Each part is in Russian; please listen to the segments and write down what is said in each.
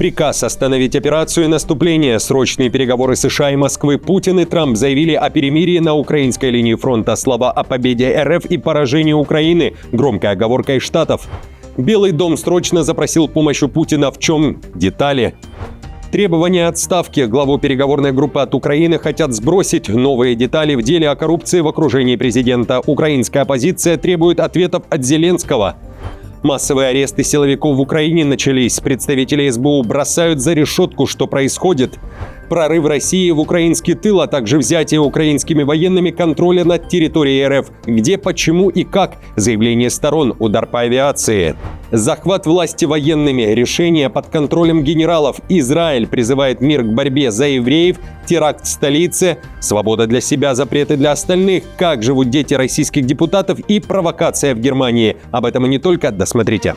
Приказ остановить операцию наступления. Срочные переговоры США и Москвы. Путин и Трамп заявили о перемирии на украинской линии фронта. Слова о победе РФ и поражении Украины. Громкая оговорка из Штатов. Белый дом срочно запросил помощь у Путина. В чем? Детали. Требования отставки. Главу переговорной группы от Украины хотят сбросить. Новые детали в деле о коррупции в окружении президента. Украинская оппозиция требует ответов от Зеленского. Массовые аресты силовиков в Украине начались. Представители СБУ бросают за решетку, что происходит. Прорыв России в украинский тыл, а также взятие украинскими военными контроля над территорией РФ. Где, почему и как. Заявление сторон. Удар по авиации. Захват власти военными. Решение под контролем генералов. Израиль призывает мир к борьбе за евреев. Теракт в столице. Свобода для себя, запреты для остальных. Как живут дети российских депутатов и провокация в Германии. Об этом и не только. Досмотрите.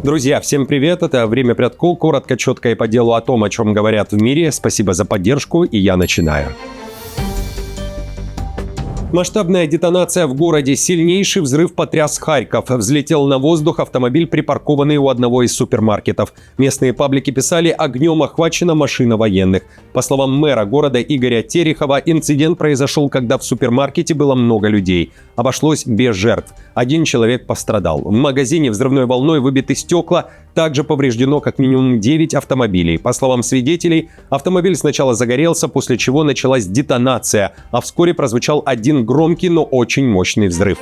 Друзья, всем привет! Это «Время прядков». Коротко, четко и по делу о том, о чем говорят в мире. Спасибо за поддержку, и я начинаю. Масштабная детонация в городе. Сильнейший взрыв потряс Харьков. Взлетел на воздух автомобиль, припаркованный у одного из супермаркетов. Местные паблики писали: огнем охвачена машина военных. По словам мэра города Игоря Терехова, инцидент произошел, когда в супермаркете было много людей. Обошлось без жертв. Один человек пострадал. В магазине взрывной волной выбиты стекла. Также повреждено как минимум 9 автомобилей. По словам свидетелей, автомобиль сначала загорелся, после чего началась детонация, а вскоре прозвучал один громкий, но очень мощный взрыв.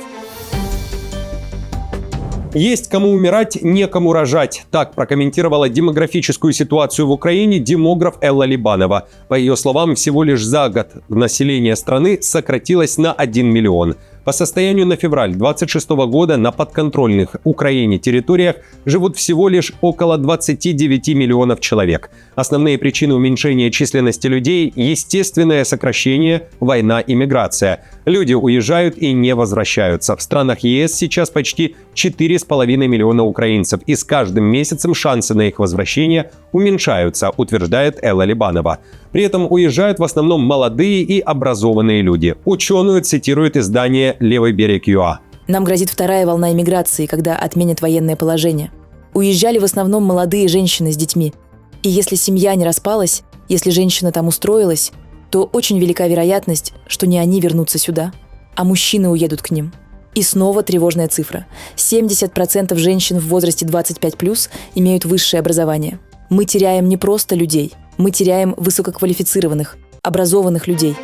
Есть кому умирать, некому рожать. Так прокомментировала демографическую ситуацию в Украине демограф Элла Либанова. По ее словам, всего лишь за год население страны сократилось на 1 миллион. По состоянию на февраль 2026 года на подконтрольных Украине территориях живут всего лишь около 29 миллионов человек. Основные причины уменьшения численности людей – естественное сокращение, война и миграция. Люди уезжают и не возвращаются. В странах ЕС сейчас почти 4,5 миллиона украинцев, и с каждым месяцем шансы на их возвращение уменьшаются, утверждает Элла Либанова. При этом уезжают в основном молодые и образованные люди. Ученую цитирует издание «Левый берег ЮА». Нам грозит вторая волна иммиграции, когда отменят военное положение. Уезжали в основном молодые женщины с детьми. И если семья не распалась, если женщина там устроилась, то очень велика вероятность, что не они вернутся сюда, а мужчины уедут к ним. И снова тревожная цифра. 70% женщин в возрасте 25+ имеют высшее образование. Мы теряем не просто людей, мы теряем высококвалифицированных, образованных людей.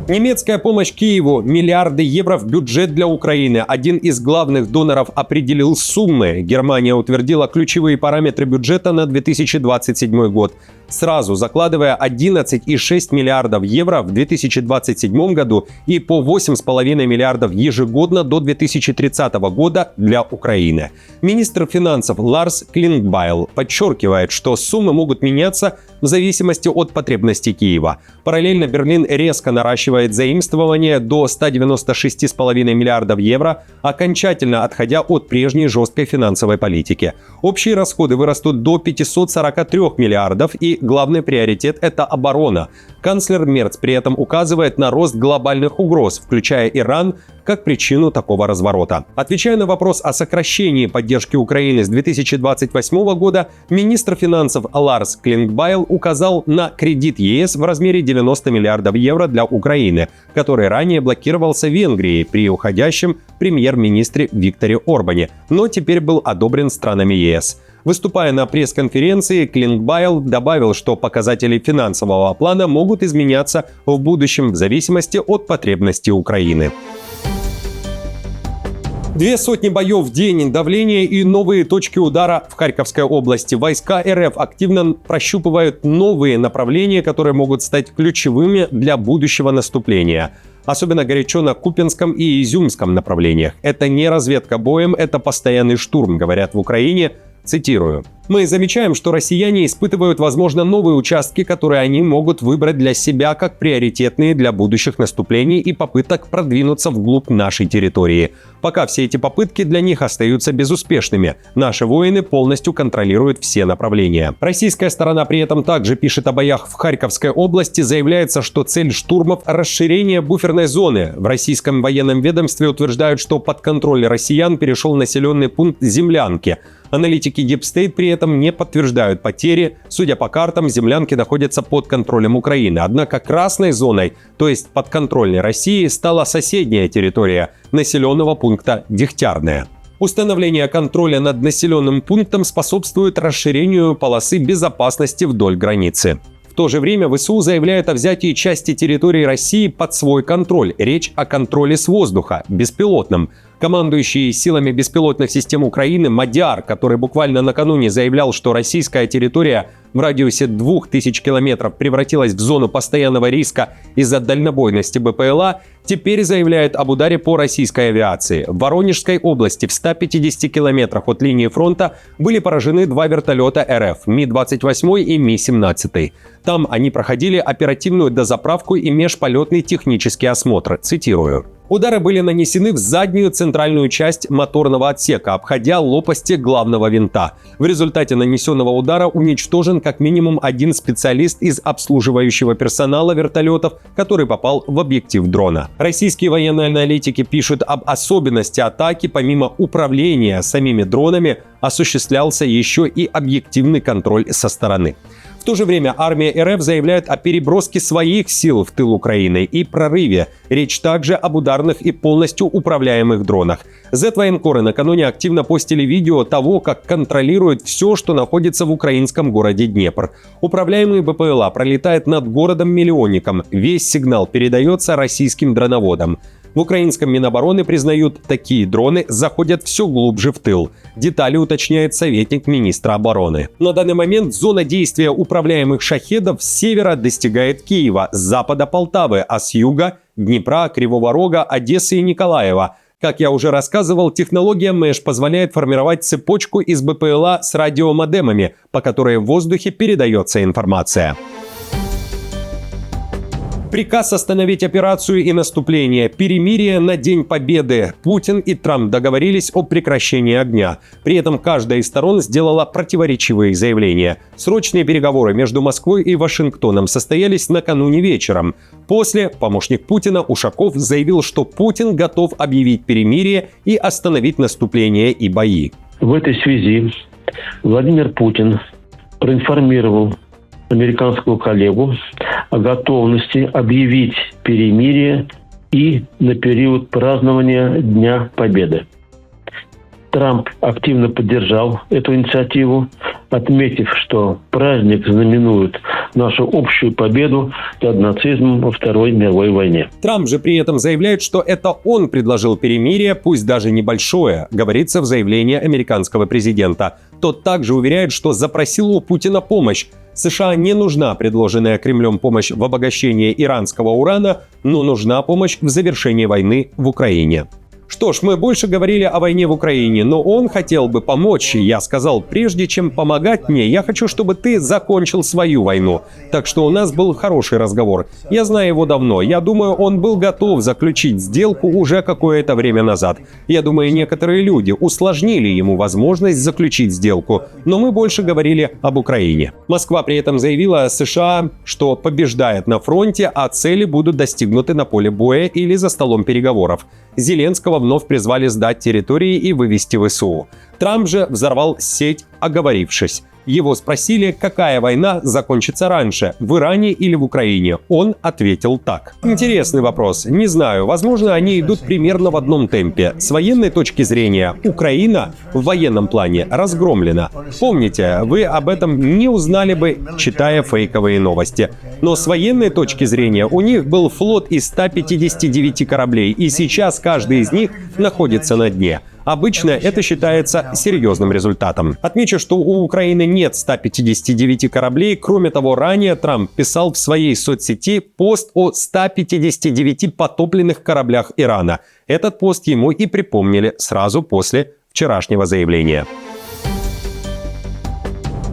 Немецкая помощь Киеву. Миллиарды евро в бюджет для Украины. Один из главных доноров определил суммы. Германия утвердила ключевые параметры бюджета на 2027 год, сразу закладывая 11,6 миллиардов евро в 2027 году и по 8,5 миллиардов ежегодно до 2030 года для Украины. Министр финансов Ларс Клингбайл подчеркивает, что суммы могут меняться в зависимости от потребностей Киева. Параллельно Берлин резко наращивает заимствование до 196,5 миллиардов евро, окончательно отходя от прежней жесткой финансовой политики. Общие расходы вырастут до 543 миллиардов, и главный приоритет – это оборона. Канцлер Мерц при этом указывает на рост глобальных угроз, включая Иран, как причину такого разворота. Отвечая на вопрос о сокращении поддержки Украины с 2028 года, министр финансов Ларс Клингбайл указал на кредит ЕС в размере 90 миллиардов евро для Украины, который ранее блокировался Венгрией при уходящем премьер-министре Викторе Орбане, но теперь был одобрен странами ЕС. Выступая на пресс-конференции, Клингбайл добавил, что показатели финансового плана могут изменяться в будущем в зависимости от потребностей Украины. 200 боев в день, давление и новые точки удара в Харьковской области. Войска РФ активно прощупывают новые направления, которые могут стать ключевыми для будущего наступления. Особенно горячо на Купянском и Изюмском направлениях. Это не разведка боем, это постоянный штурм, говорят в Украине. Цитирую. Мы замечаем, что россияне испытывают, возможно, новые участки, которые они могут выбрать для себя как приоритетные для будущих наступлений и попыток продвинуться вглубь нашей территории. Пока все эти попытки для них остаются безуспешными. Наши воины полностью контролируют все направления. Российская сторона при этом также пишет о боях в Харьковской области. Заявляется, что цель штурмов – расширение буферной зоны. В российском военном ведомстве утверждают, что под контроль россиян перешел населенный пункт Землянки. Аналитики Deep State при этом не подтверждают потери. Судя по картам, землянки находятся под контролем Украины. Однако красной зоной, то есть подконтрольной России, стала соседняя территория населенного пункта Дегтярная. Установление контроля над населенным пунктом способствует расширению полосы безопасности вдоль границы. В то же время ВСУ заявляют о взятии части территории России под свой контроль. Речь о контроле с воздуха, беспилотном. Командующий силами беспилотных систем Украины Мадяр, который буквально накануне заявлял, что российская территория в радиусе 2000 километров превратилась в зону постоянного риска из-за дальнобойности БПЛА, теперь заявляет об ударе по российской авиации. В Воронежской области в 150 километрах от линии фронта были поражены 2 вертолета РФ Ми-28 и Ми-17. Там они проходили оперативную дозаправку и межполетный технический осмотр. Цитирую. Удары были нанесены в заднюю центральную часть моторного отсека, обходя лопасти главного винта. В результате нанесенного удара уничтожен как минимум один специалист из обслуживающего персонала вертолетов, который попал в объектив дрона. Российские военные аналитики пишут об особенности атаки. Помимо управления самими дронами, осуществлялся еще и объективный контроль со стороны. В то же время армия РФ заявляет о переброске своих сил в тыл Украины и прорыве. Речь также об ударных и полностью управляемых дронах. Z-военкоры накануне активно постили видео того, как контролируют все, что находится в украинском городе Днепр. Управляемый БПЛА пролетает над городом-миллионником. Весь сигнал передается российским дроноводам. В украинском Минобороны признают, такие дроны заходят все глубже в тыл. Детали уточняет советник министра обороны. На данный момент зона действия управляемых шахедов с севера достигает Киева, с запада Полтавы, а с юга – Днепра, Кривого Рога, Одессы и Николаева. Как я уже рассказывал, технология МЭШ позволяет формировать цепочку из БПЛА с радиомодемами, по которой в воздухе передается информация. Приказ остановить операцию и наступление. Перемирие на День Победы. Путин и Трамп договорились о прекращении огня. При этом каждая из сторон сделала противоречивые заявления. Срочные переговоры между Москвой и Вашингтоном состоялись накануне вечером. После помощник Путина Ушаков заявил, что Путин готов объявить перемирие и остановить наступление и бои. В этой связи Владимир Путин проинформировал американского коллегу о готовности объявить перемирие и на период празднования Дня Победы. Трамп активно поддержал эту инициативу, отметив, что праздник знаменует нашу общую победу над нацизмом во Второй мировой войне. Трамп же при этом заявляет, что это он предложил перемирие, пусть даже небольшое, говорится в заявлении американского президента. Тот также уверяет, что запросил у Путина помощь. США не нужна предложенная Кремлем помощь в обогащении иранского урана, но нужна помощь в завершении войны в Украине. Что ж, мы больше говорили о войне в Украине, но он хотел бы помочь. Я сказал, прежде чем помогать мне, я хочу, чтобы ты закончил свою войну. Так что у нас был хороший разговор. Я знаю его давно. Я думаю, он был готов заключить сделку уже какое-то время назад. Я думаю, некоторые люди усложнили ему возможность заключить сделку. Но мы больше говорили об Украине. Москва при этом заявила США, что побеждает на фронте, а цели будут достигнуты на поле боя или за столом переговоров. Зеленского вновь призвали сдать территории и вывести ВСУ. Трамп же взорвал сеть, оговорившись. Его спросили, какая война закончится раньше, в Иране или в Украине. Он ответил так. Интересный вопрос. Не знаю, возможно, они идут примерно в одном темпе. С военной точки зрения, Украина в военном плане разгромлена. Помните, вы об этом не узнали бы, читая фейковые новости. Но с военной точки зрения, у них был флот из 159 кораблей, и сейчас каждый из них находится на дне. Обычно это считается серьезным результатом. Отмечу, что у Украины нет 159 кораблей. Кроме того, ранее Трамп писал в своей соцсети пост о 159 потопленных кораблях Ирана. Этот пост ему и припомнили сразу после вчерашнего заявления.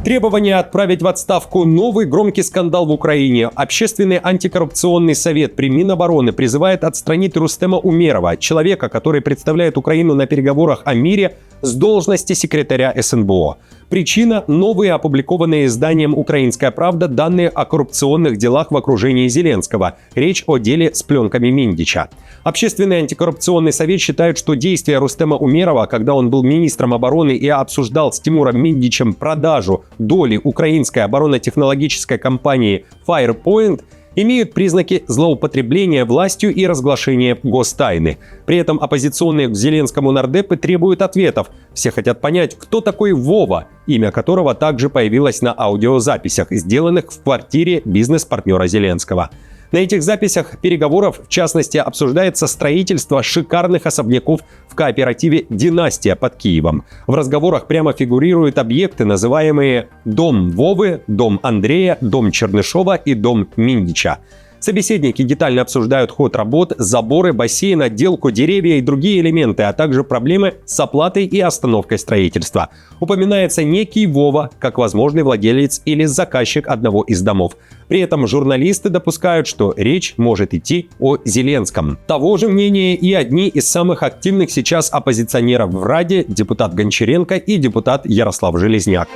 Требование отправить в отставку. Новый громкий скандал в Украине. Общественный антикоррупционный совет при Минобороны призывает отстранить Рустема Умерова, человека, который представляет Украину на переговорах о мире, с должности секретаря СНБО. Причина – новые опубликованные изданием «Украинская правда» данные о коррупционных делах в окружении Зеленского. Речь о деле с пленками Миндича. Общественный антикоррупционный совет считает, что действия Рустема Умерова, когда он был министром обороны и обсуждал с Тимуром Миндичем продажу доли украинской оборонно-технологической компании Firepoint, имеют признаки злоупотребления властью и разглашения гостайны. При этом оппозиционные к Зеленскому нардепы требуют ответов. Все хотят понять, кто такой Вова, имя которого также появилось на аудиозаписях, сделанных в квартире бизнес-партнера Зеленского. На этих записях переговоров, в частности, обсуждается строительство шикарных особняков в кооперативе «Династия» под Киевом. В разговорах прямо фигурируют объекты, называемые «Дом Вовы», «Дом Андрея», «Дом Чернышова» и «Дом Миндича». Собеседники детально обсуждают ход работ, заборы, бассейн, отделку, деревья и другие элементы, а также проблемы с оплатой и остановкой строительства. Упоминается некий Вова как возможный владелец или заказчик одного из домов. При этом журналисты допускают, что речь может идти о Зеленском. Того же мнения и одни из самых активных сейчас оппозиционеров в Раде, депутат Гончаренко и депутат Ярослав Железняк.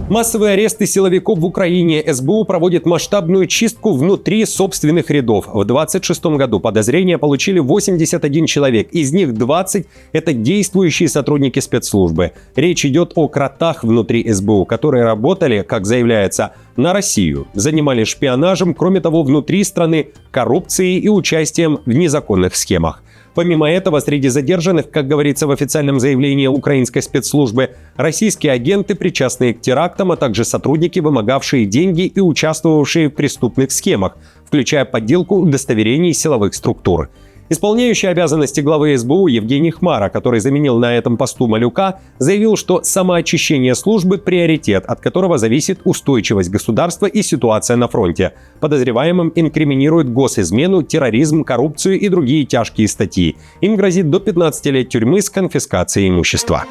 Массовые аресты силовиков в Украине. СБУ проводит масштабную чистку внутри собственных рядов. В 2026 году подозрения получили 81 человек. Из них 20 – это действующие сотрудники спецслужбы. Речь идет о кротах внутри СБУ, которые работали, как заявляется, на Россию. Занимались шпионажем, кроме того, внутри страны, коррупцией и участием в незаконных схемах. Помимо этого, среди задержанных, как говорится в официальном заявлении украинской спецслужбы, российские агенты, причастные к терактам, а также сотрудники, вымогавшие деньги и участвовавшие в преступных схемах, включая подделку удостоверений силовых структур. Исполняющий обязанности главы СБУ Евгений Хмара, который заменил на этом посту Малюка, заявил, что самоочищение службы – приоритет, от которого зависит устойчивость государства и ситуация на фронте. Подозреваемым инкриминируют госизмену, терроризм, коррупцию и другие тяжкие статьи. Им грозит до 15 лет тюрьмы с конфискацией имущества.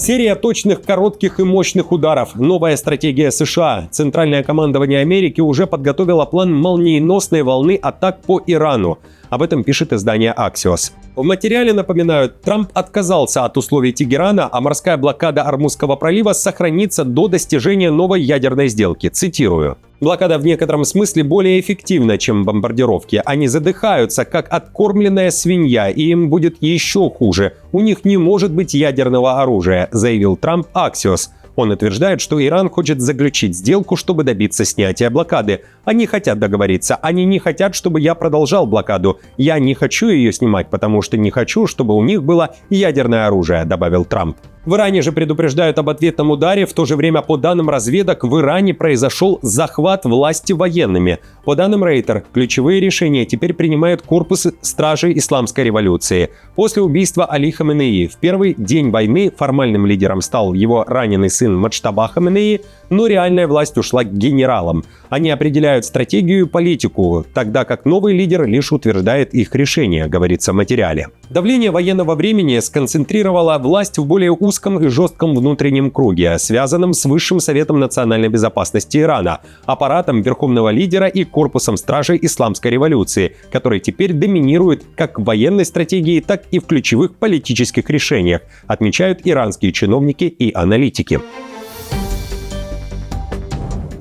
Серия точных, коротких и мощных ударов. Новая стратегия США. Центральное командование Америки уже подготовило план молниеносной волны атак по Ирану. Об этом пишет издание Axios. В материале напоминают, Трамп отказался от условий Тегерана, а морская блокада Ормузского пролива сохранится до достижения новой ядерной сделки. Цитирую. Блокада в некотором смысле более эффективна, чем бомбардировки. Они задыхаются, как откормленная свинья, и им будет еще хуже. У них не может быть ядерного оружия, заявил Трамп Axios. Он утверждает, что Иран хочет заключить сделку, чтобы добиться снятия блокады. Они хотят договориться. Они не хотят, чтобы я продолжал блокаду. Я не хочу ее снимать, потому что не хочу, чтобы у них было ядерное оружие, добавил Трамп. В Иране же предупреждают об ответном ударе. В то же время, по данным разведок, в Иране произошел захват власти военными. По данным Рейтер, ключевые решения теперь принимает корпус стражей исламской революции. После убийства Али Хаменеи в первый день войны формальным лидером стал его раненый сын Маджтаба Хаменеи, но реальная власть ушла к генералам. Они определяют стратегию и политику, тогда как новый лидер лишь утверждает их решения, говорится в материале. Давление военного времени сконцентрировало власть в более узком и жестком внутреннем круге, связанном с Высшим Советом национальной безопасности Ирана, аппаратом верховного лидера и корпусом стражей исламской революции, который теперь доминирует как в военной стратегии, так и в ключевых политических решениях, отмечают иранские чиновники и аналитики.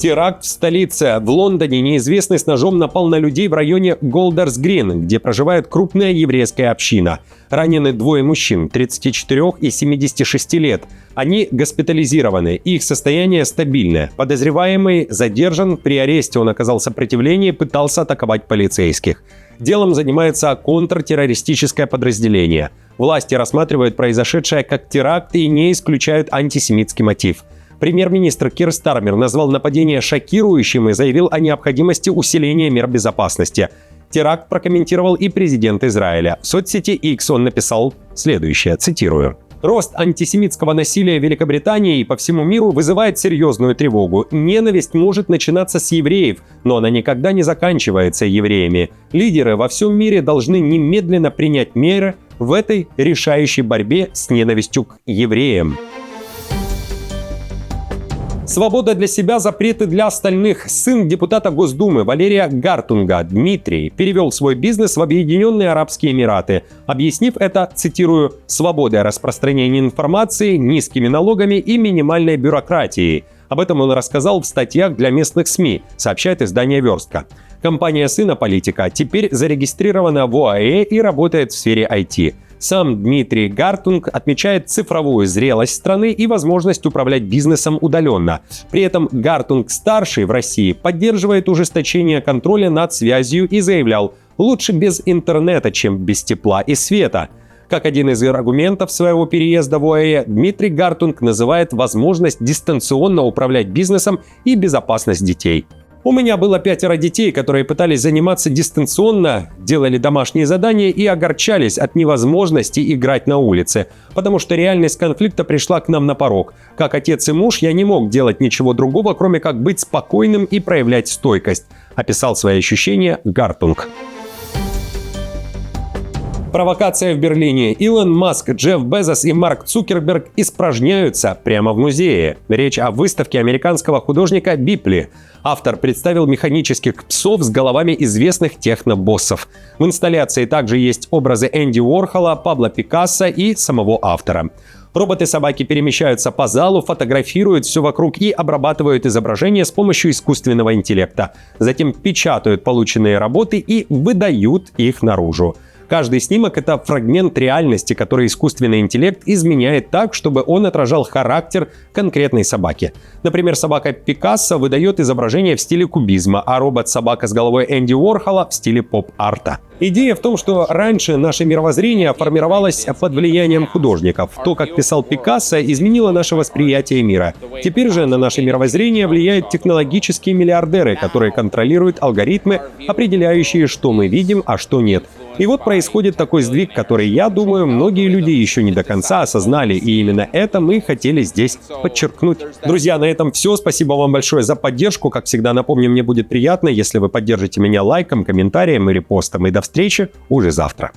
Теракт в столице. В Лондоне неизвестный с ножом напал на людей в районе Голдерс-Грин, где проживает крупная еврейская община. Ранены двое мужчин, 34 и 76 лет. Они госпитализированы, их состояние стабильное. Подозреваемый задержан, при аресте он оказал сопротивление и пытался атаковать полицейских. Делом занимается контртеррористическое подразделение. Власти рассматривают произошедшее как теракт и не исключают антисемитский мотив. Премьер-министр Кир Стармер назвал нападение шокирующим и заявил о необходимости усиления мер безопасности. Теракт прокомментировал и президент Израиля. В соцсети X он написал следующее, цитирую. «Рост антисемитского насилия в Великобритании и по всему миру вызывает серьезную тревогу. Ненависть может начинаться с евреев, но она никогда не заканчивается евреями. Лидеры во всем мире должны немедленно принять меры в этой решающей борьбе с ненавистью к евреям. Свобода для себя, запреты для остальных. Сын депутата Госдумы Валерия Гартунга, Дмитрий, перевел свой бизнес в Объединенные Арабские Эмираты, объяснив это, цитирую, «свободой распространения информации, низкими налогами и минимальной бюрократией». Об этом он рассказал в статьях для местных СМИ, сообщает издание «Верстка». Компания сына политика теперь зарегистрирована в ОАЭ и работает в сфере IT. Сам Дмитрий Гартунг отмечает цифровую зрелость страны и возможность управлять бизнесом удаленно. При этом Гартунг-старший в России поддерживает ужесточение контроля над связью и заявлял: «Лучше без интернета, чем без тепла и света». Как один из аргументов своего переезда в ОАЭ, Дмитрий Гартунг называет возможность дистанционно управлять бизнесом и безопасность детей. У меня было 5 детей, которые пытались заниматься дистанционно, делали домашние задания и огорчались от невозможности играть на улице, потому что реальность конфликта пришла к нам на порог. Как отец и муж я не мог делать ничего другого, кроме как быть спокойным и проявлять стойкость, описал свои ощущения Гартунг. Провокация в Берлине. Илон Маск, Джефф Безос и Марк Цукерберг испражняются прямо в музее. Речь о выставке американского художника Бипли. Автор представил механических псов с головами известных технобоссов. В инсталляции также есть образы Энди Уорхола, Пабло Пикассо и самого автора. Роботы-собаки перемещаются по залу, фотографируют все вокруг и обрабатывают изображения с помощью искусственного интеллекта. Затем печатают полученные работы и выдают их наружу. Каждый снимок — это фрагмент реальности, который искусственный интеллект изменяет так, чтобы он отражал характер конкретной собаки. Например, собака Пикассо выдает изображение в стиле кубизма, а робот-собака с головой Энди Уорхола в стиле поп-арта. Идея в том, что раньше наше мировоззрение формировалось под влиянием художников. То, как писал Пикассо, изменило наше восприятие мира. Теперь же на наше мировоззрение влияют технологические миллиардеры, которые контролируют алгоритмы, определяющие, что мы видим, а что нет. И вот происходит такой сдвиг, который, я думаю, многие люди еще не до конца осознали, и именно это мы хотели здесь подчеркнуть. Друзья, на этом все. Спасибо вам большое за поддержку. Как всегда, напомню, мне будет приятно, если вы поддержите меня лайком, комментарием и репостом. И до встречи уже завтра.